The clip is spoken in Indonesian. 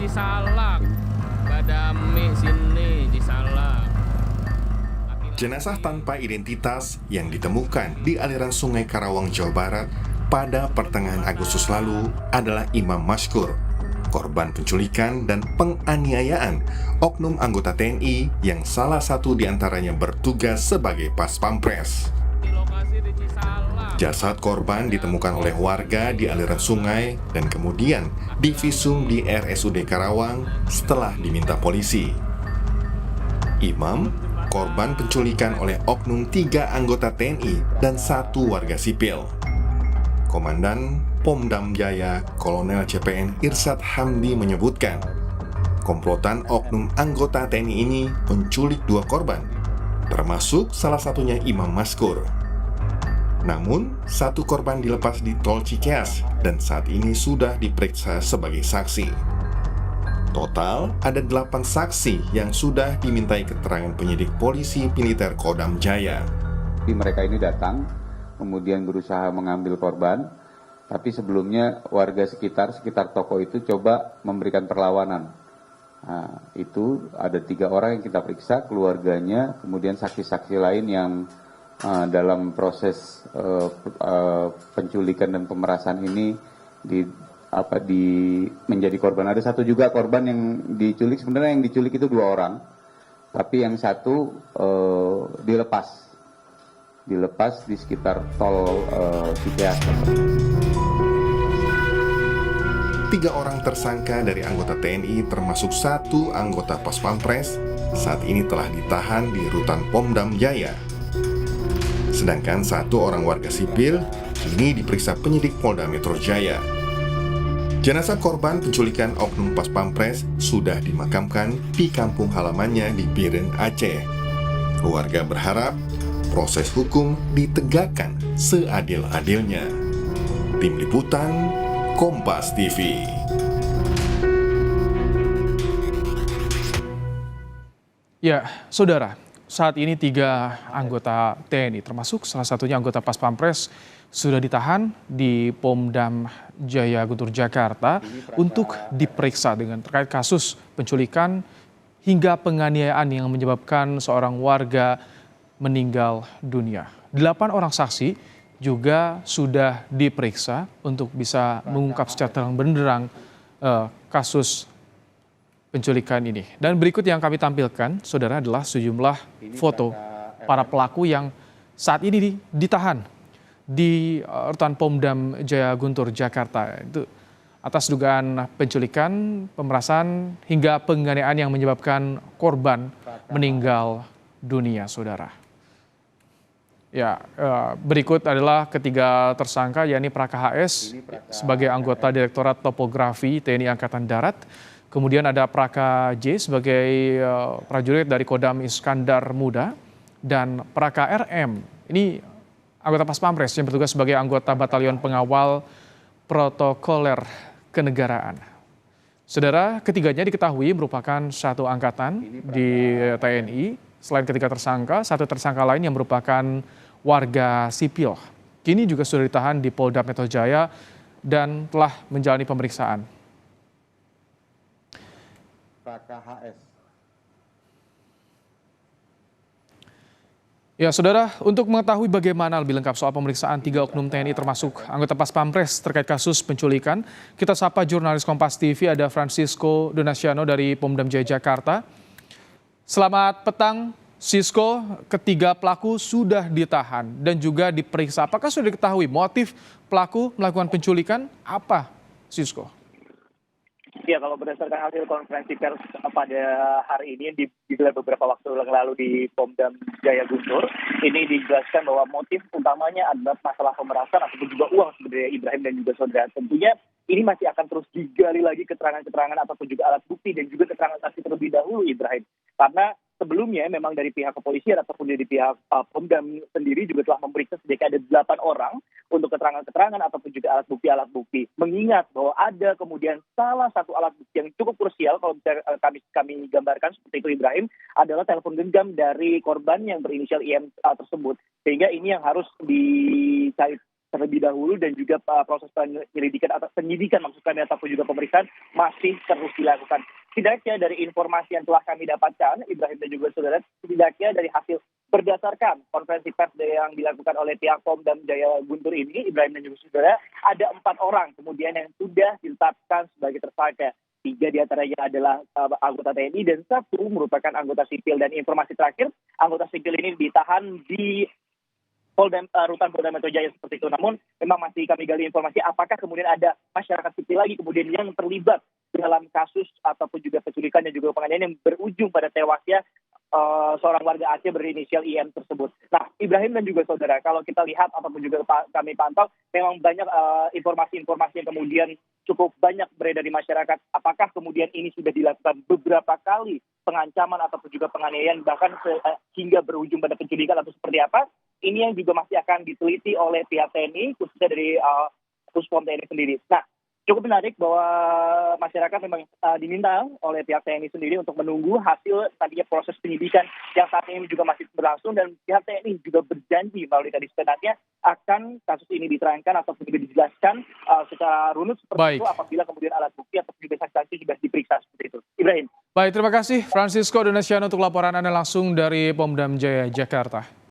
Cisalak, Badami sini Cisalak. Jenazah tanpa identitas yang ditemukan di aliran Sungai Karawang, Jawa Barat pada pertengahan Agustus lalu adalah Imam Maskur, korban penculikan dan penganiayaan oknum anggota TNI yang salah satu diantaranya bertugas sebagai pas pampres. Di lokasi di Cisalak. Jasad korban ditemukan oleh warga di aliran sungai dan kemudian divisum di RSUD Karawang setelah diminta polisi. Imam, korban penculikan oleh oknum 3 anggota TNI dan 1 warga sipil. Komandan Pomdam Jaya Kolonel CPN Irsad Hamdi menyebutkan, komplotan oknum anggota TNI ini menculik 2 korban, termasuk salah satunya Imam Maskur. Namun, 1 korban dilepas di tol Cikeas dan saat ini sudah diperiksa sebagai saksi. Total, ada 8 saksi yang sudah dimintai keterangan penyidik polisi militer Kodam Jaya. Mereka ini datang, kemudian berusaha mengambil korban, tapi sebelumnya warga sekitar toko itu coba memberikan perlawanan. Nah, itu ada 3 orang yang kita periksa, keluarganya, kemudian saksi-saksi lain yang dalam proses penculikan dan pemerasan ini menjadi korban. Ada 1 juga korban yang diculik. Sebenarnya yang diculik itu 2 orang, tapi yang 1 dilepas di sekitar tol Cikeas. 3 orang tersangka dari anggota TNI termasuk 1 anggota Pas Pampres saat ini telah ditahan di rutan Pomdam Jaya. Sedangkan 1 orang warga sipil kini diperiksa penyidik Polda Metro Jaya. Jenazah korban penculikan oknum Pas Pampres sudah dimakamkan di kampung halamannya di Biren, Aceh. Keluarga berharap proses hukum ditegakkan seadil-adilnya. Tim Liputan, Kompas TV. Ya, saudara, saat ini 3 anggota TNI, termasuk salah satunya anggota Pas Pampres, sudah ditahan di Pomdam Jaya Guntur Jakarta untuk diperiksa dengan terkait kasus penculikan hingga penganiayaan yang menyebabkan seorang warga meninggal dunia. 8 orang saksi juga sudah diperiksa untuk bisa mengungkap secara terang benderang kasus penculikan ini. Dan berikut yang kami tampilkan, saudara, adalah sejumlah foto para pelaku yang saat ini ditahan di rutan Pomdam Jaya Guntur Jakarta. Itu atas dugaan penculikan, pemerasan, hingga penganiayaan yang menyebabkan korban meninggal dunia, saudara. Ya, berikut adalah ketiga tersangka, yakni Praka HS sebagai anggota Direktorat Topografi TNI Angkatan Darat. Kemudian ada Praka J sebagai prajurit dari Kodam Iskandar Muda, dan Praka RM ini anggota Pas Pampres yang bertugas sebagai anggota Batalion Pengawal Protokoler Kenegaraan. Saudara, ketiganya diketahui merupakan satu angkatan di TNI. Selain ketiga tersangka, 1 tersangka lain yang merupakan warga sipil kini juga sudah ditahan di Polda Metro Jaya dan telah menjalani pemeriksaan. KHS. Ya, saudara, untuk mengetahui bagaimana lebih lengkap soal pemeriksaan 3 oknum TNI termasuk anggota Pas Pampres terkait kasus penculikan, kita sapa jurnalis Kompas TV, ada Francisco Donasiano dari Pomdam Jaya Jakarta. Selamat petang, Sisko. Ketiga pelaku sudah ditahan dan juga diperiksa. Apakah sudah diketahui motif pelaku melakukan penculikan? Apa, Sisko? Ya, kalau berdasarkan hasil konferensi pers pada hari ini digelar beberapa waktu yang lalu di Pomdam Jaya Guntur, ini dijelaskan bahwa motif utamanya adalah masalah pemerasan ataupun juga uang sebenarnya Ibrahim dan juga saudara. Tentunya ini masih akan terus digali lagi keterangan-keterangan ataupun juga alat bukti dan juga keterangan saksi terlebih dahulu, Ibrahim. Karena sebelumnya memang dari pihak kepolisian ataupun dari pihak Pomdam sendiri juga telah memeriksa sedikitnya ada 8 orang untuk keterangan-keterangan ataupun juga alat bukti. Mengingat bahwa ada kemudian salah satu alat bukti yang cukup krusial kalau bisa kami gambarkan seperti itu, Ibrahim, adalah telepon genggam dari korban yang berinisial IM tersebut. Sehingga ini yang harus dicari terlebih dahulu dan juga proses penyelidikan atau penyidikan maksud kami ataupun juga pemeriksaan masih terus dilakukan. Setidaknya dari informasi yang telah kami dapatkan, Ibrahim dan juga saudara, setidaknya dari hasil berdasarkan konferensi pers yang dilakukan oleh pihak Pom dan Jaya Guntur ini, Ibrahim dan juga saudara, ada 4 orang kemudian yang sudah ditetapkan sebagai tersangka. 3 diantaranya adalah anggota TNI dan 1 merupakan anggota sipil. Dan informasi terakhir, anggota sipil ini ditahan di rutan Polda Metro Jaya seperti itu. Namun memang masih kami gali informasi apakah kemudian ada masyarakat sipil lagi kemudian yang terlibat dalam kasus ataupun juga penculikan dan juga penganiayaan yang berujung pada tewasnya seorang warga Aceh berinisial IM tersebut. Nah, Ibrahim dan juga saudara, kalau kita lihat ataupun juga kami pantau, memang banyak informasi-informasi yang kemudian cukup banyak beredar di masyarakat. Apakah kemudian ini sudah dilakukan beberapa kali pengancaman ataupun juga penganiayaan bahkan hingga berujung pada penculikan atau seperti apa? Ini yang juga masih akan diteliti oleh pihak TNI, khususnya dari Puspom TNI sendiri. Nah, cukup menarik bahwa masyarakat memang diminta oleh pihak TNI sendiri untuk menunggu hasil tadinya proses penyidikan yang saat ini juga masih berlangsung, dan pihak TNI juga berjanji melalui tadi senatnya akan kasus ini diterangkan ataupun juga dijelaskan secara runut seperti itu apabila kemudian alat bukti atau juga saksi juga diperiksa seperti itu. Ibrahim. Baik, terima kasih Francisco Donasiano untuk laporan Anda langsung dari Pom Dam Jaya, Jakarta.